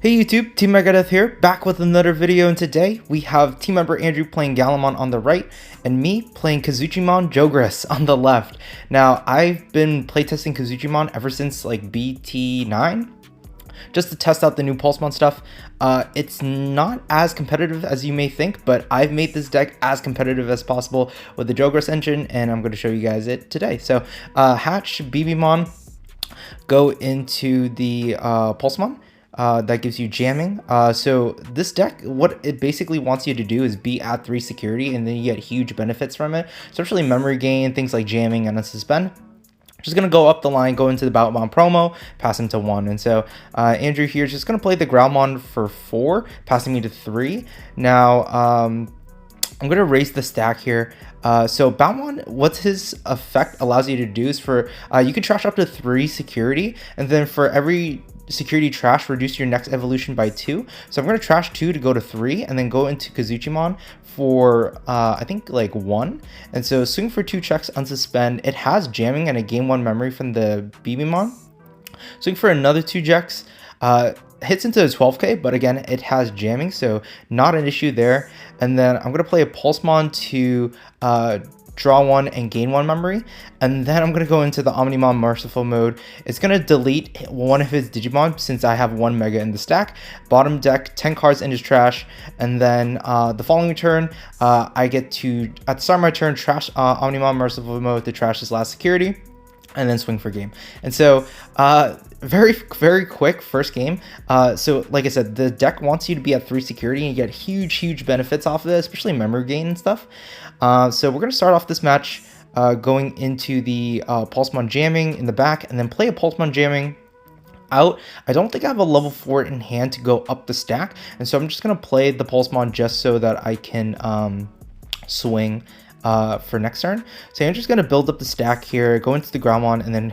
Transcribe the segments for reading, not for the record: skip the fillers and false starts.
Hey YouTube, Team Megadeath here, back with another video, and today we have team member Andrew playing Gallantmon on the right, and me playing Kazuchimon Jogress on the left. Now, I've been playtesting Kazuchimon ever since like BT9, just to test out the new Pulsemon stuff. It's not as competitive as you may think, but I've made this deck as competitive as possible with the Jogress engine, and I'm going to show you guys it today. So, hatch BBmon, go into the Pulsemon. That gives you jamming. So this deck, what it basically wants you to do is be at 3 security, and then you get huge benefits from it, especially memory gain, things like jamming and unsuspend. Just going to go up the line, go into the Boutmon promo, pass him to 1. And so Andrew here is just going to play the Growlmon for 4, passing me to 3. Now, I'm going to raise the stack here. So Boutmon, what his effect allows you to do is for, you can trash up to 3 security, and then for every security trash, reduce your next evolution by 2. So I'm going to trash 2 to go to 3, and then go into Kazuchimon for I think like 1. And so swing for 2 checks, unsuspend. It has jamming and a gain 1 memory from the BBmon. Swing for another 2 checks, hits into the 12k, but again it has jamming, so not an issue there. And then I'm going to play a Pulsemon to draw 1 and gain 1 memory, and then I'm going to go into the Omnimon Merciful mode. It's going to delete one of his Digimon since I have 1 Mega in the stack. Bottom deck 10 cards in his trash, and then the following turn I get to, at the start of my turn, trash Omnimon Merciful mode to trash his last security, and then swing for game. And so very quick first game. So like I said, the deck wants you to be at 3 security, and you get huge benefits off of it, especially memory gain and stuff. So we're going to start off this match going into the Pulsemon jamming in the back, and then play a Pulsemon jamming out. I don't think I have a level 4 in hand to go up the stack, and so I'm just going to play the Pulsemon just so that I can swing for next turn. So I'm just going to build up the stack here, go into the Growlmon, and then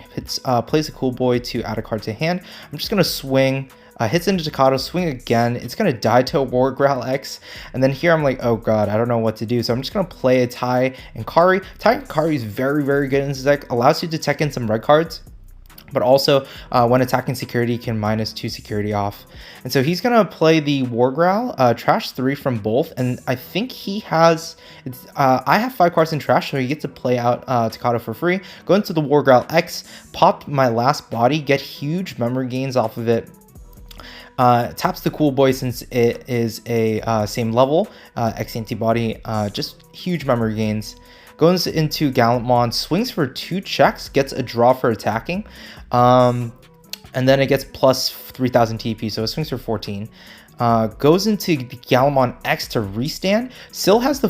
plays a Cool Boy to add a card to hand. I'm just going to swing. Hits into Takado, swing again. It's going to die to a Jogress X. And then here I'm like, oh god, I don't know what to do. So I'm just going to play a Tai and Kari. Tai and Kari is very good in this deck. Allows you to tech in some red cards, but also when attacking security can -2 security off. And so he's going to play the Jogress, trash 3 from both, and I think he has, I have 5 cards in trash, so he gets to play out Takado for free. Go into the Jogress X, pop my last body, get huge memory gains off of it. Taps the Cool Boy since it is a same level, X antibody, just huge memory gains. Goes into Gallantmon, swings for 2 checks, gets a draw for attacking, and then it gets plus 3000 TP, so it swings for 14. Goes into the Gallantmon X to restand, still has the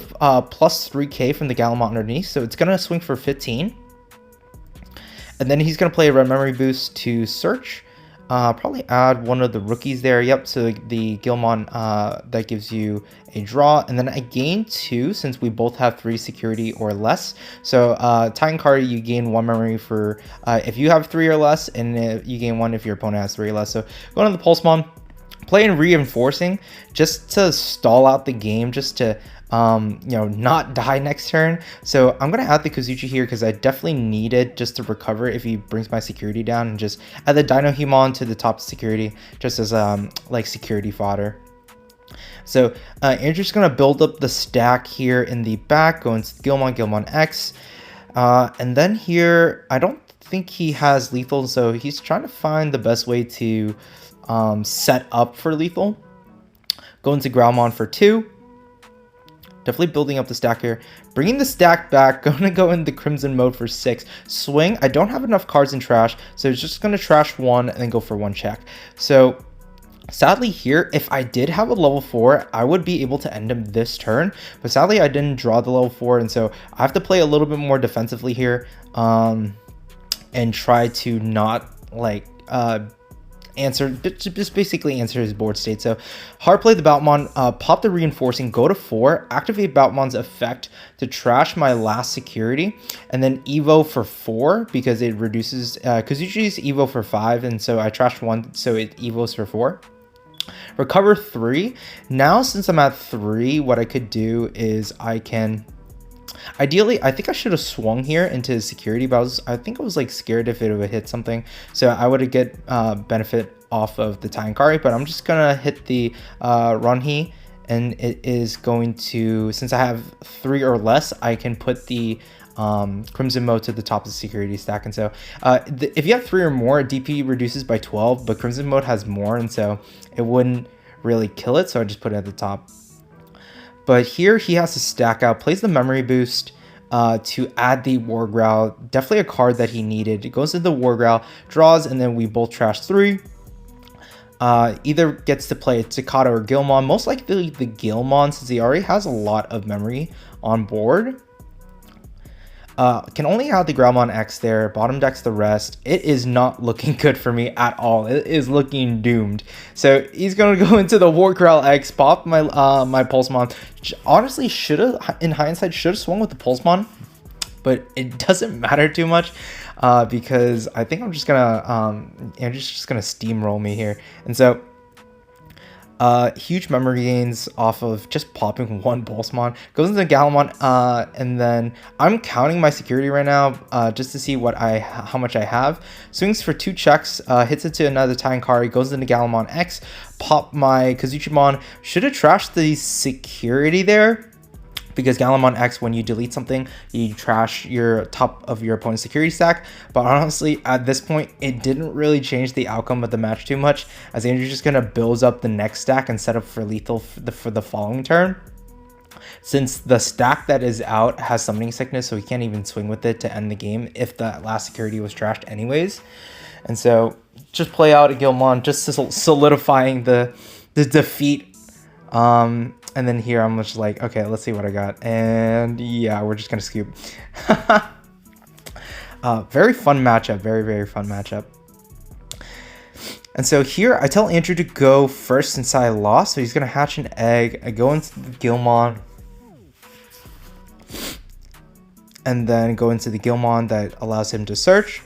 plus 3k from the Gallantmon underneath, so it's going to swing for 15. And then he's going to play a red memory boost to search. Probably add one of the rookies there. Yep, so the Gillmon, that gives you a draw, and then I gain 2 since we both have 3 security or less. So Titan Kari, you gain 1 memory for if you have 3 or less, and you gain 1 if your opponent has 3 or less. So going to the Pulsemon, playing reinforcing just to stall out the game, just to you know, not die next turn. So I'm gonna add the Kazuchi here because I definitely need it just to recover if he brings my security down, and just add the Dinohumon to the top security just as like security fodder. So Andrew's gonna build up the stack here in the back, go into Gallantmon X, and then here I don't think he has lethal, so he's trying to find the best way to set up for lethal. Go into Growlmon for 2. Definitely building up the stack here. Bringing the stack back. Going to go in the Crimson mode for 6. Swing. I don't have enough cards in trash, so it's just going to trash 1 and then go for 1 check. So sadly here, if I did have a level 4, I would be able to end him this turn. But sadly, I didn't draw the level 4, and so I have to play a little bit more defensively here, and try to not like just basically answer his board state. So hard play the Boutmon, pop the reinforcing, go to 4, activate Boutmon's effect to trash my last security, and then Evo for 4 because it reduces Kazuchi's Evo for 5, and so I trashed 1, so it Evos for 4. Recover 3. Now since I'm at 3, what I could do is I can Ideally, I think I should have swung here into security, but I think I was like scared if it would hit something. So I would get benefit off of the Tankari, but I'm just gonna hit the Runhi, and it is going to, since I have 3 or less, I can put the Crimson Mode to the top of the security stack. And so if you have 3 or more, DP reduces by 12, but Crimson Mode has more, and so it wouldn't really kill it, so I just put it at the top. But here he has to stack out, plays the memory boost to add the War Growl. Definitely a card that he needed. It goes into the War Growl, draws, and then we both trash 3. Either gets to play Tikado or Gallantmon. Most likely the Gallantmon, since he already has a lot of memory on board. Can only add the Gallantmon X there, bottom decks the rest. It is not looking good for me at all. It is looking doomed. So he's gonna go into the War Growl X, pop my my Pulsemon. Honestly, should've, in hindsight, should've swung with the Pulsemon, but it doesn't matter too much because I think I'm just gonna Andrew's just gonna steamroll me here. And so huge memory gains off of just popping 1 Pulsemon. Goes into Gallantmon, and then I'm counting my security right now just to see how much I have. Swings for 2 checks, hits into another Tankari, goes into Gallantmon X, pop my Kazuchimon. Should have trashed the security there, because Gallantmon X, when you delete something, you trash your top of your opponent's security stack. But honestly, at this point, it didn't really change the outcome of the match too much, as Andrew's just gonna build up the next stack and set up for lethal for the following turn. Since the stack that is out has Summoning Sickness, so he can't even swing with it to end the game if the last security was trashed anyways. And so just play out a Gallantmon, just solidifying the defeat. And then here I'm just like, okay, let's see what I got. And yeah, we're just gonna scoop. Very fun matchup, very, very fun matchup. And so here I tell Andrew to go first since I lost. So he's gonna hatch an egg. I go into the Gallantmon. And then go into the Gallantmon that allows him to search.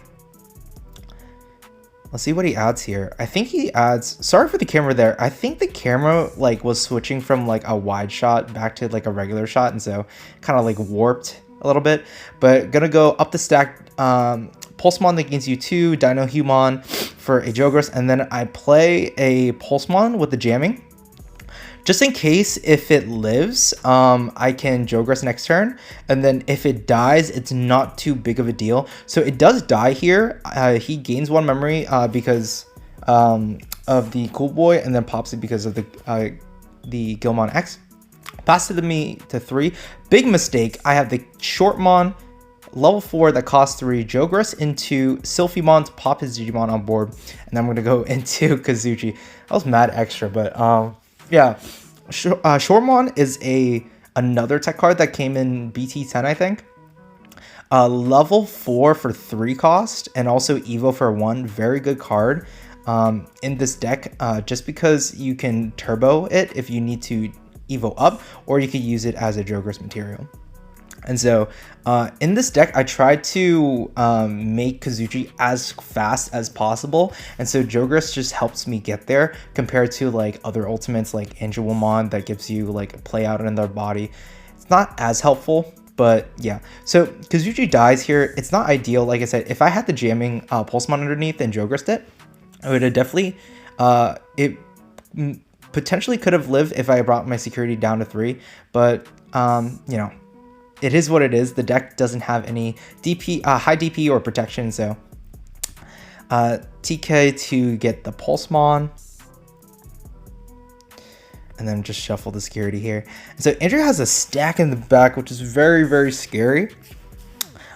Let's see what he adds here. I think he adds, sorry for the camera there. I think the camera like was switching from like a wide shot back to like a regular shot, and so kind of like warped a little bit. But gonna go up the stack, Pulsemon that gains you 2, Dinohumon for a Jogress, and then I play a Pulsemon with the jamming. Just in case if it lives, I can Jogress next turn, and then if it dies, it's not too big of a deal. So it does die here. He gains 1 memory because of the Cool Boy, and then pops it because of the Gallantmon X. Passes to me to 3. Big mistake. I have the Shortmon, level 4 that costs 3, Jogress into Sylphimon to pop his Digimon on board, and then I'm gonna go into Kazuchi. That was mad extra, but yeah, Shortmon is another tech card that came in BT10, I think. Level 4 for 3 cost, and also Evo for 1. Very good card in this deck, just because you can turbo it if you need to Evo up, or you could use it as a Jogress material. And so in this deck, I tried to make Kazuchi as fast as possible. And so Jogress just helps me get there compared to like other ultimates like Angelwomon that gives you like play out in their body. It's not as helpful, but yeah. So Kazuchi dies here. It's not ideal. Like I said, if I had the jamming Pulsemon underneath and Jogressed it, I would have definitely, it potentially could have lived if I brought my security down to 3. But, you know, it is what it is. The deck doesn't have any DP, high DP or protection, so TK to get the Pulsemon, and then just shuffle the security here. And so Andrew has a stack in the back, which is very, very scary.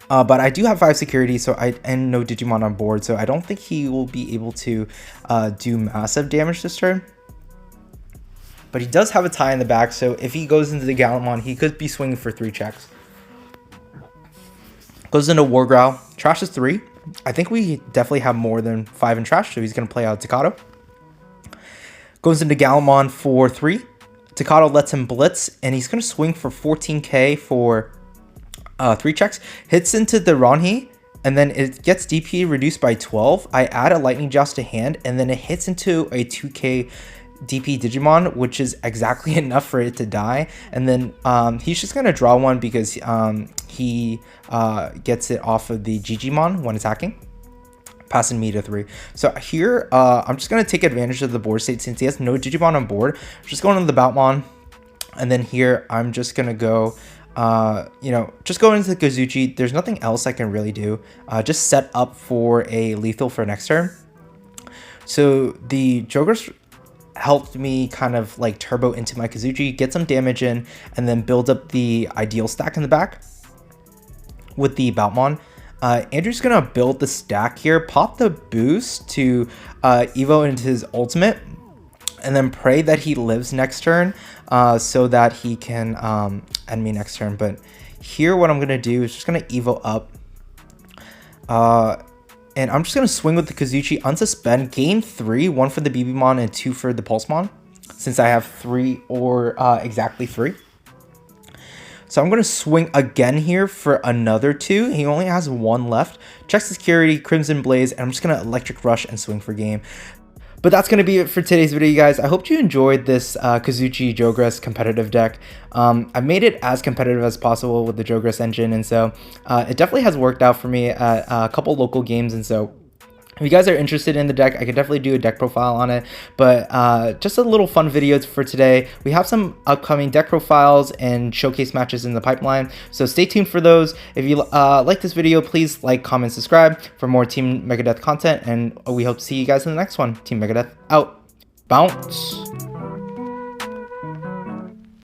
But I do have 5 security, so and no Digimon on board, so I don't think he will be able to do massive damage this turn. But he does have a tie in the back, so if he goes into the Gallantmon, he could be swinging for 3 checks. Goes into War Growl, trashes 3. I think we definitely have more than 5 in trash, so he's going to play out Tikado. Goes into Gallantmon for 3. Tikado lets him blitz, and he's going to swing for 14k for 3 checks. Hits into the Ronhi, and then it gets DP reduced by 12. I add a Lightning Joust to hand, and then it hits into a 2k DP Digimon, which is exactly enough for it to die. And then he's just going to draw 1 because he gets it off of the Digimon when attacking. passing me to 3. So here, I'm just going to take advantage of the board state since he has no Digimon on board. I'm just going to the Gallantmon. And then here, I'm just going to go, just go into the Kazuchi. There's nothing else I can really do. Just set up for a lethal for next turn. So the Jogress helped me kind of like turbo into my Kazuchi, get some damage in, and then build up the ideal stack in the back with the Gallantmon. Andrew's gonna build the stack here, pop the boost to Evo into his ultimate, and then pray that he lives next turn so that he can end me next turn. But here what I'm gonna do is just gonna Evo up. And I'm just going to swing with the Kazuchi, unsuspend, gain 3, 1 for the BBmon and 2 for the Pulsemon, since I have 3 or exactly 3. So I'm going to swing again here for another 2. He only has 1 left. Check security, Crimson Blaze, and I'm just going to Electric Rush and swing for game. But that's going to be it for today's video, you guys. I hope you enjoyed this Kazuchi Jogress competitive deck. I made it as competitive as possible with the Jogress engine, and so it definitely has worked out for me at a couple local games, and so if you guys are interested in the deck, I could definitely do a deck profile on it. But just a little fun video for today. We have some upcoming deck profiles and showcase matches in the pipeline, so stay tuned for those. If you like this video, please like, comment, subscribe for more Team Megadeath content, and we hope to see you guys in the next one. Team Megadeath out. Bounce.